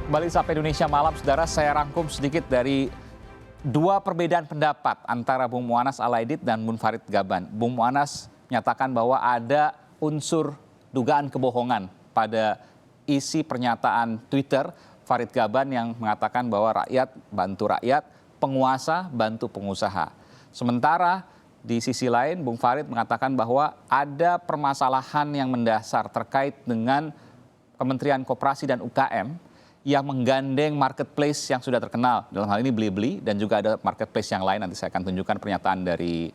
Kembali Sapa Indonesia Malam, saudara, saya rangkum sedikit dari dua perbedaan pendapat antara Bung Mu'annas Alaidit dan Munfarid Gaban. Bung Mu'annas menyatakan bahwa ada unsur dugaan kebohongan pada isi pernyataan Twitter Farid Gaban yang mengatakan bahwa rakyat bantu rakyat, penguasa bantu pengusaha. Sementara di sisi lain Bung Farid mengatakan bahwa ada permasalahan yang mendasar terkait dengan Kementerian Koperasi dan UKM yang menggandeng marketplace yang sudah terkenal. Dalam hal ini Blibli dan juga ada marketplace yang lain. Nanti saya akan tunjukkan pernyataan dari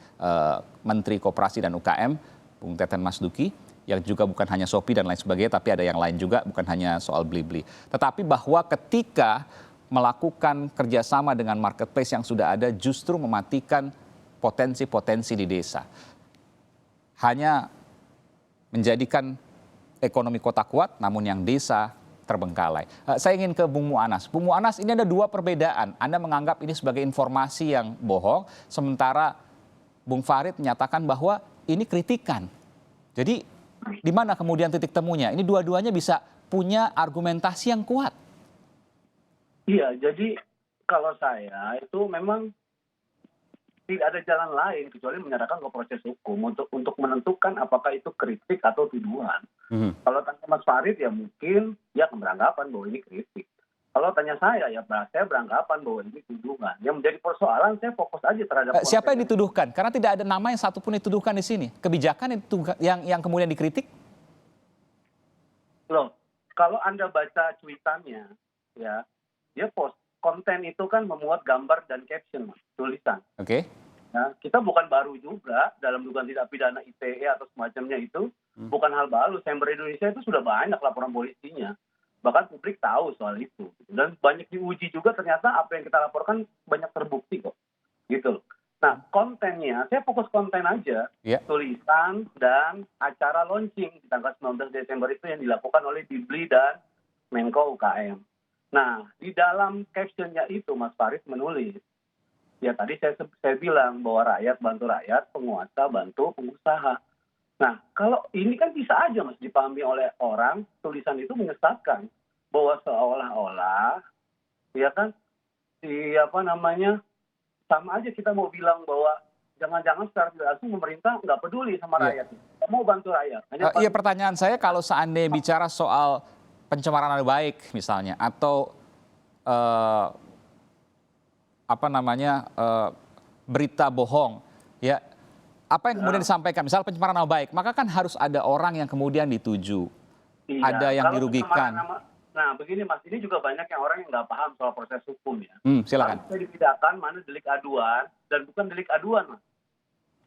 Menteri Koperasi dan UKM, Bung Teten Mas Duki, yang juga bukan hanya Shopee dan lain sebagainya, tapi ada yang lain juga, bukan hanya soal Blibli. Tetapi bahwa ketika melakukan kerjasama dengan marketplace yang sudah ada justru mematikan potensi-potensi di desa. Hanya menjadikan ekonomi kota kuat, namun yang desa terbengkalai. Saya ingin ke Bung Mu'annas. Bung Mu'annas, ini ada dua perbedaan. Anda menganggap ini sebagai informasi yang bohong, sementara Bung Farid menyatakan bahwa ini kritikan. Jadi di mana kemudian titik temunya? Ini dua-duanya bisa punya argumentasi yang kuat. Iya, jadi kalau saya itu memang tidak ada jalan lain kecuali menyerahkan ke proses hukum untuk menentukan apakah itu kritik atau tuduhan. Kalau tanya Mas Farid ya mungkin dia beranggapan bahwa ini kritik. Kalau tanya saya ya saya beranggapan bahwa ini tuduhan. Yang menjadi persoalan saya fokus aja terhadap siapa yang dituduhkan? Karena tidak ada nama yang satupun dituduhkan di sini. Kebijakan yang kemudian dikritik? Loh, kalau Anda baca cuitannya, ya dia post konten itu kan memuat gambar dan caption, tulisan. Oke. Nah, kita bukan baru juga dalam dugaan tindak pidana ITE atau semacamnya itu, bukan hal baru. Cyber Indonesia itu sudah banyak laporan polisinya. Bahkan publik tahu soal itu. Dan banyak diuji juga ternyata apa yang kita laporkan banyak terbukti kok. Gitu. Nah, kontennya, saya fokus konten aja. Tulisan dan acara launching di tanggal 19 Desember itu yang dilakukan oleh Blibli dan Menko UKM. Nah, di dalam captionnya itu Mas Farid menulis, ya tadi saya bilang bahwa rakyat bantu rakyat, penguasa bantu pengusaha. Nah, kalau ini kan bisa aja Mas dipahami oleh orang, tulisan itu menyesatkan bahwa seolah-olah, ya kan, sama aja kita mau bilang bahwa jangan-jangan secara tidak langsung pemerintah nggak peduli sama rakyat, nggak mau bantu rakyat. Iya, pertanyaan saya kalau seandainya bicara soal pencemaran nama baik misalnya atau berita bohong, ya apa yang kemudian disampaikan, misal pencemaran nama baik, maka kan harus ada orang yang kemudian dituju, ada yang dirugikan. Nah begini Mas, ini juga banyak yang orang yang nggak paham soal proses hukum ya. Silakan. Harus dibedakan mana delik aduan dan bukan delik aduan Mas.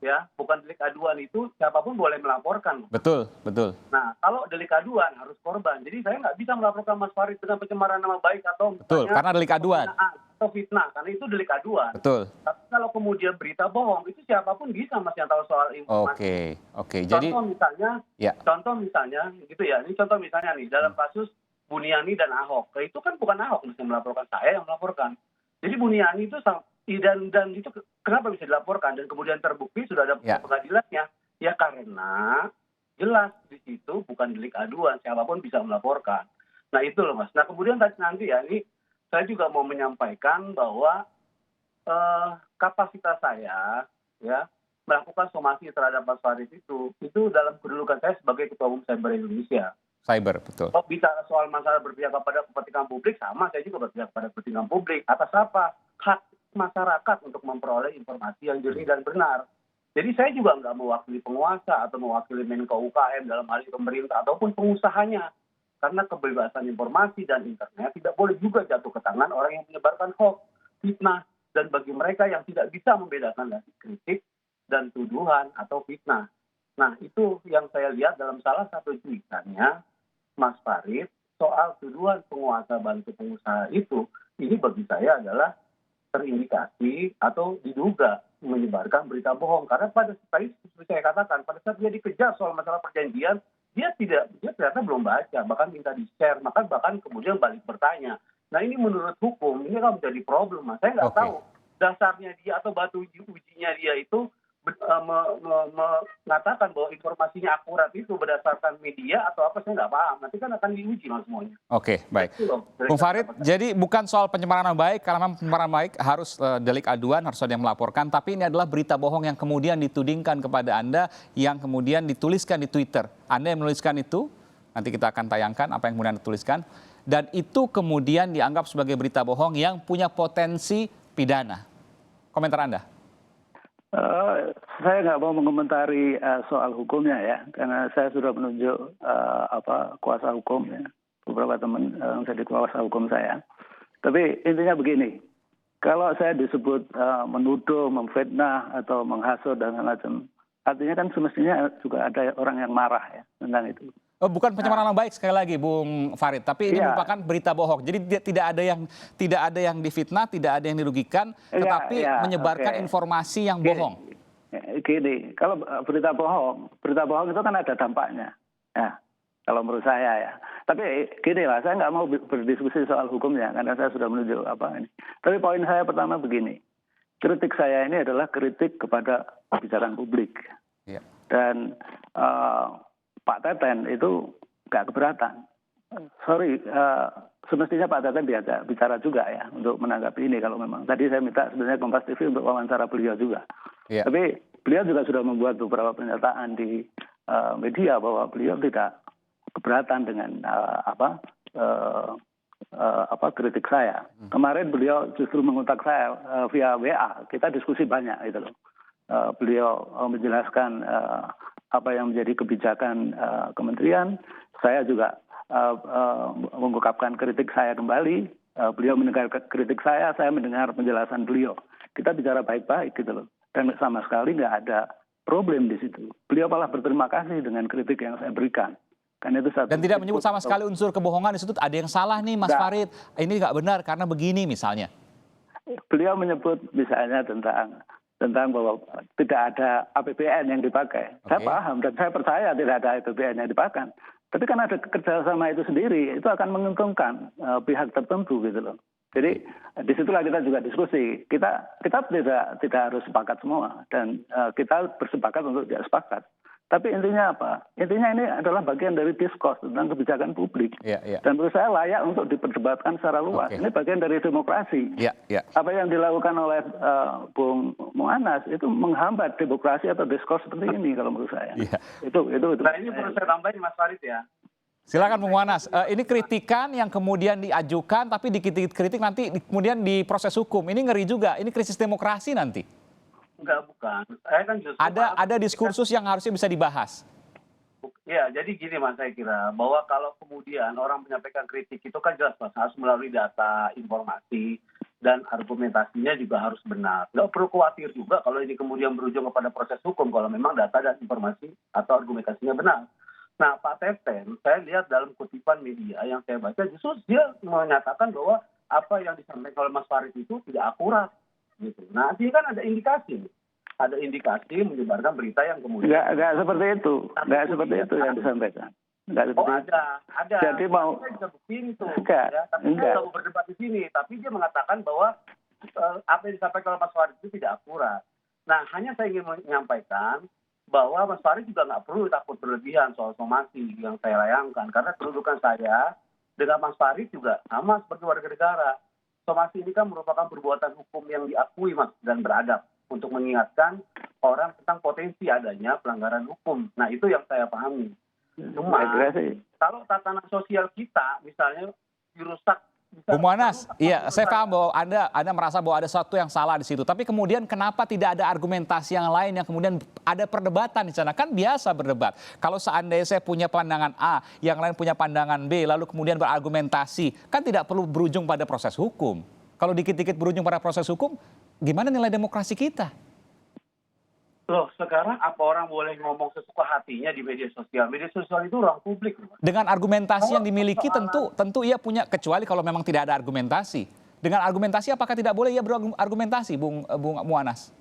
Ya, bukan delik aduan itu siapapun boleh melaporkan. Betul, betul. Nah, kalau delik aduan harus korban. Jadi saya nggak bisa melaporkan Mas Farid dengan pencemaran nama baik atau betul, karena delik aduan atau fitnah, karena itu delik aduan. Betul. Tapi kalau kemudian berita bohong itu siapapun bisa Mas yang tahu soal informasi. Oke. Jadi contoh misalnya gitu ya. Ini contoh misalnya nih dalam kasus Buniani dan Ahok. Itu kan bukan Ahok yang melaporkan, saya yang melaporkan. Jadi Buniani itu dan itu kenapa bisa dilaporkan dan kemudian terbukti sudah ada pengadilannya? Ya karena jelas di situ bukan delik aduan, siapapun bisa melaporkan. Nah itu loh Mas. Nah kemudian nanti ya ini saya juga mau menyampaikan bahwa kapasitas saya ya melakukan somasi terhadap Mas Farid itu dalam kedudukan saya sebagai Ketua Umum Cyber Indonesia. Cyber, betul. Kalau bicara soal masalah berpihak kepada kepentingan publik, sama saya juga berpihak kepada kepentingan publik. Atas apa? Hak masyarakat untuk memperoleh informasi yang jernih dan benar. Jadi saya juga nggak mewakili penguasa atau mewakili Menko UKM dalam hal ini pemerintah ataupun pengusahanya. Karena kebebasan informasi dan internet tidak boleh juga jatuh ke tangan orang yang menyebarkan hoax, fitnah. Dan bagi mereka yang tidak bisa membedakan dari kritik dan tuduhan atau fitnah. Nah itu yang saya lihat dalam salah satu cuitannya Mas Farid soal tuduhan penguasa bantu pengusaha itu, ini bagi saya adalah terindikasi atau diduga menyebarkan berita bohong. Karena pada saat seperti saya katakan, pada saat dia dikejar soal masalah perjanjian, dia ternyata belum baca, bahkan minta di-share, bahkan kemudian balik bertanya. Nah ini menurut hukum, ini kan menjadi problem Mas. Saya nggak tahu dasarnya dia atau batu ujinya dia itu mengatakan bahwa informasinya akurat itu berdasarkan media atau apa, saya nggak paham. Nanti kan akan diuji mas semuanya. Oke, baik. Itu loh. Bung Farid, jadi bukan soal pencemaran nama baik, karena memang pencemaran nama baik harus delik aduan, harus ada yang melaporkan, tapi ini adalah berita bohong yang kemudian ditudingkan kepada Anda, yang kemudian dituliskan di Twitter. Anda yang menuliskan itu, nanti kita akan tayangkan apa yang kemudian dituliskan, dan itu kemudian dianggap sebagai berita bohong yang punya potensi pidana. Komentar Anda? Saya nggak mau mengomentari soal hukumnya ya, karena saya sudah menunjuk kuasa hukum ya, beberapa teman yang jadi kuasa hukum saya. Tapi intinya begini, kalau saya disebut menuduh, memfitnah atau menghasut dan macam, artinya kan semestinya juga ada orang yang marah ya tentang itu. Bukan pencemaran nama baik sekali lagi, Bung Farid, tapi ini merupakan berita bohong. Jadi tidak ada yang difitnah, tidak ada yang dirugikan, tetapi menyebarkan informasi yang bohong. Gini, kalau berita bohong itu kan ada dampaknya. Ya, kalau menurut saya ya. Tapi gini lah, saya nggak mau berdiskusi soal hukumnya karena saya sudah menuju apa ini. Tapi poin saya pertama begini, kritik saya ini adalah kritik kepada kebijakan publik. Ya. Dan Pak Teten itu nggak keberatan. Sorry, semestinya Pak Teten diajak bicara juga ya untuk menanggapi ini kalau memang. Tadi saya minta sebenarnya Kompas TV untuk wawancara beliau juga. Yeah. Tapi beliau juga sudah membuat beberapa pernyataan di media bahwa beliau tidak keberatan dengan kritik saya. Kemarin beliau justru mengontak saya via WA. Kita diskusi banyak gitu loh. Beliau menjelaskan apa yang menjadi kebijakan kementerian. Saya juga mengungkapkan kritik saya kembali. Beliau mendengar kritik saya mendengar penjelasan beliau. Kita bicara baik-baik gitu loh. Dan sama sekali nggak ada problem di situ. Beliau malah berterima kasih dengan kritik yang saya berikan. Karena itu dan tidak menyebut sama sekali unsur kebohongan di situ. Ada yang salah nih Mas Farid. Ini nggak benar karena begini misalnya. Beliau menyebut misalnya tentang bahwa tidak ada APBN yang dipakai. Okay. Saya paham dan saya percaya tidak ada APBN yang dipakai. Tapi kan ada kerjasama itu sendiri, itu akan menguntungkan pihak tertentu gitu loh. Jadi disitulah kita juga diskusi. Kita tidak harus sepakat semua dan kita bersepakat untuk tidak sepakat. Tapi intinya apa? Intinya ini adalah bagian dari diskurs tentang kebijakan publik. Dan menurut saya layak untuk diperdebatkan secara luas. Ini bagian dari demokrasi. Apa yang dilakukan oleh Bung Mu'annas itu menghambat demokrasi atau diskurs seperti ini kalau menurut saya. Itu. Nah ini perlu saya tambahin Mas Farid ya. Silakan Bung Mu'annas. Ini kritikan yang kemudian diajukan tapi dikit-dikit kritik nanti kemudian diproses hukum. Ini ngeri juga. Ini krisis demokrasi nanti. Enggak, bukan. Saya kan justru ada diskursus yang harusnya bisa dibahas. Ya, jadi gini Mas, saya kira bahwa kalau kemudian orang menyampaikan kritik itu kan jelas Mas, harus melalui data, informasi, dan argumentasinya juga harus benar. Nggak perlu khawatir juga kalau ini kemudian berujung kepada proses hukum kalau memang data dan informasi atau argumentasinya benar. Nah, Pak Teten, saya lihat dalam kutipan media yang saya baca justru dia menyatakan bahwa apa yang disampaikan oleh Mas Farid itu tidak akurat. Gitu. Nah, ini kan ada indikasi menyebarkan berita yang kemudian nggak seperti itu, nggak seperti itu yang disampaikan. Ada. Jadi mau bisa begini tuh, enggak, ya. Tapi dia nggak mau berdebat di sini. Tapi dia mengatakan bahwa apa yang disampaikan oleh Mas Farid itu tidak akurat. Nah, hanya saya ingin menyampaikan bahwa Mas Farid juga nggak perlu takut berlebihan soal somasi yang saya layangkan, karena kedudukan saya dengan Mas Farid juga sama seperti warga negara. Somasi ini kan merupakan perbuatan hukum yang diakui Mas dan beradab untuk mengingatkan orang tentang potensi adanya pelanggaran hukum. Nah itu yang saya pahami. Cuma kalau tatanan sosial kita misalnya dirusak. Bung Mu'annas, iya saya paham bahwa Anda merasa bahwa ada sesuatu yang salah di situ. Tapi kemudian kenapa tidak ada argumentasi yang lain yang kemudian ada perdebatan di sana? Kan biasa berdebat. Kalau seandainya saya punya pandangan A, yang lain punya pandangan B, lalu kemudian berargumentasi, kan tidak perlu berujung pada proses hukum. Kalau dikit-dikit berujung pada proses hukum, gimana nilai demokrasi kita? Loh, sekarang apa orang boleh ngomong sesuka hatinya di media sosial? Media sosial itu ruang publik. Dengan argumentasi yang dimiliki tentu ia punya, kecuali kalau memang tidak ada argumentasi. Dengan argumentasi apakah tidak boleh ia berargumentasi, Bung Mu'annas?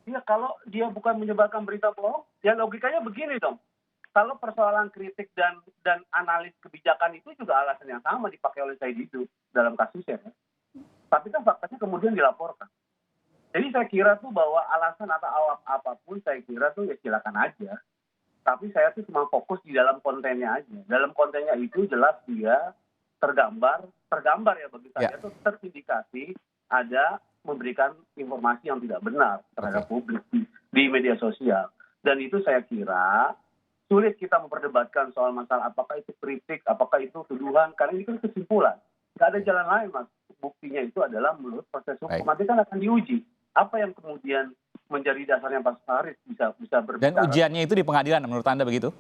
Iya, kalau dia bukan menyebarkan berita bohong, ya logikanya begini dong. Kalau persoalan kritik dan analis kebijakan itu juga alasan yang sama dipakai oleh Said Didu dalam kasusnya. Tapi kan faktanya kemudian dilaporkan. Jadi saya kira tuh bahwa alasan atau apapun saya kira tuh ya silakan aja. Tapi saya tuh cuma fokus di dalam kontennya aja. Dalam kontennya itu jelas dia tergambar ya bagi saya tuh terindikasi ada memberikan informasi yang tidak benar terhadap publik di media sosial. Dan itu saya kira sulit kita memperdebatkan soal masalah apakah itu kritik, apakah itu tuduhan, karena ini kan kesimpulan. Nggak ada jalan lain, Mas. Buktinya itu adalah menurut proses hukum. Nanti kan akan diuji. Apa yang kemudian menjadi dasarnya Pak Farid bisa berbicara. Dan ujiannya itu di pengadilan menurut Anda begitu?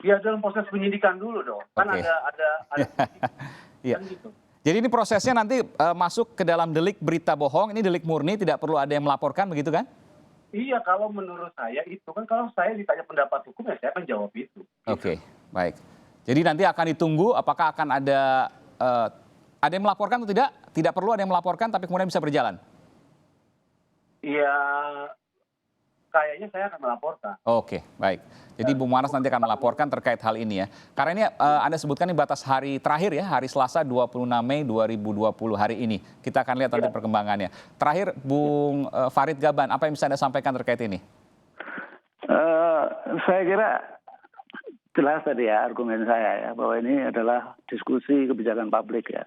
Ya dalam proses penyidikan dulu dong. Kan ada Iya. kan gitu. Jadi ini prosesnya nanti masuk ke dalam delik berita bohong, ini delik murni, tidak perlu ada yang melaporkan begitu kan? Iya, kalau menurut saya itu kan kalau saya ditanya pendapat hukum ya saya akan jawab itu. Oke, baik. Jadi nanti akan ditunggu apakah akan ada yang melaporkan atau tidak? Tidak perlu ada yang melaporkan tapi kemudian bisa berjalan. Iya, kayaknya saya akan melaporkan. Oke, baik. Jadi Bung Mu'annas nanti akan melaporkan terkait hal ini ya. Karena ini Anda sebutkan ini batas hari terakhir ya, hari Selasa 26 Mei 2020 hari ini. Kita akan lihat nanti perkembangannya. Terakhir Bung Farid Gaban, apa yang bisa Anda sampaikan terkait ini? Saya kira jelas tadi ya argumen saya ya, bahwa ini adalah diskusi kebijakan publik ya.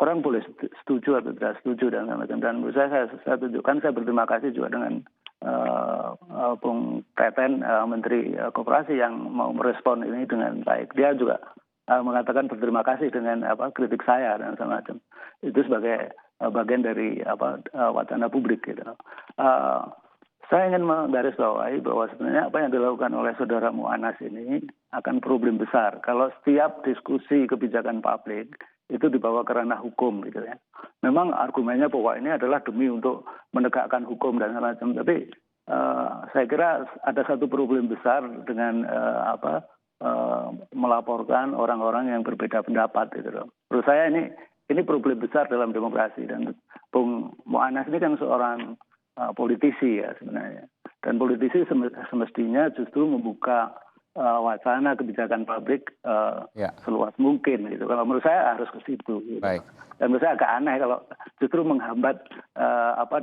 Orang boleh setuju atau tidak setuju dan macam. Dan menurut saya tunjukkan, saya berterima kasih juga dengan Bung Teten, Menteri Koperasi yang mau merespon ini dengan baik. Dia juga mengatakan berterima kasih dengan kritik saya dan semacam. Itu sebagai bagian dari wacana publik gitu. Saya ingin menggarisbawahi bahwa sebenarnya apa yang dilakukan oleh saudara Mu'annas ini akan problem besar. Kalau setiap diskusi kebijakan publik itu dibawa ke ranah hukum gitu ya. Memang argumennya bahwa ini adalah demi untuk menegakkan hukum dan semacam. Tapi saya kira ada satu problem besar dengan melaporkan orang-orang yang berbeda pendapat gitu loh. Menurut saya ini problem besar dalam demokrasi. Dan Bung Mu'annas ini kan seorang politisi ya sebenarnya. Dan politisi semestinya justru membuka wacana kebijakan publik seluas mungkin gitu. Kalau menurut saya harus ke situ. Gitu. Baik. Dan menurut saya agak aneh kalau justru menghambat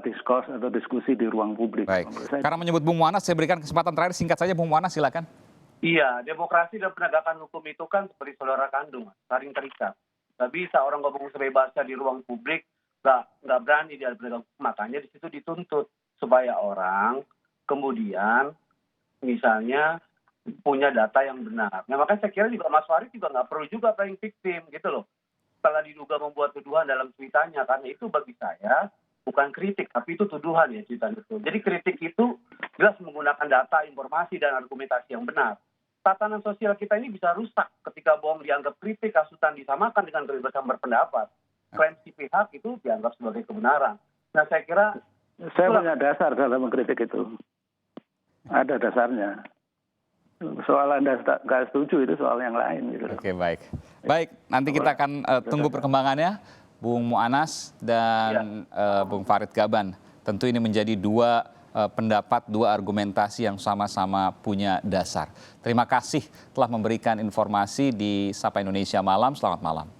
diskurs atau diskusi di ruang publik. Baik. Karena menyebut Bung Mu'annas, saya berikan kesempatan terakhir singkat saja Bung Mu'annas, silakan. Iya, demokrasi dan penegakan hukum itu kan seperti saudara kandung, saling terikat. Nggak bisa orang ngomong sebebasnya di ruang publik, nggak berani dia penegak hukum. Makanya di situ dituntut supaya orang kemudian misalnya punya data yang benar. Nah, makanya saya kira juga Mas Farid juga nggak perlu juga playing victim gitu loh. Setelah diduga membuat tuduhan dalam tweetannya, karena itu bagi saya bukan kritik, tapi itu tuduhan ya tweetan itu. Jadi kritik itu jelas menggunakan data, informasi, dan argumentasi yang benar. Tatanan sosial kita ini bisa rusak ketika bohong dianggap kritik, hasutan disamakan dengan kebebasan berpendapat. Klaim si pihak itu dianggap sebagai kebenaran. Nah, saya kira saya punya dasar dalam mengkritik itu. Ada dasarnya. Soal Anda nggak setuju itu soal yang lain. Gitu. Oke, baik. Baik, nanti kita akan tunggu perkembangannya, Bung Mu'annas dan Bung Farid Gaban. Tentu ini menjadi dua pendapat, dua argumentasi yang sama-sama punya dasar. Terima kasih telah memberikan informasi di Sapa Indonesia Malam. Selamat malam.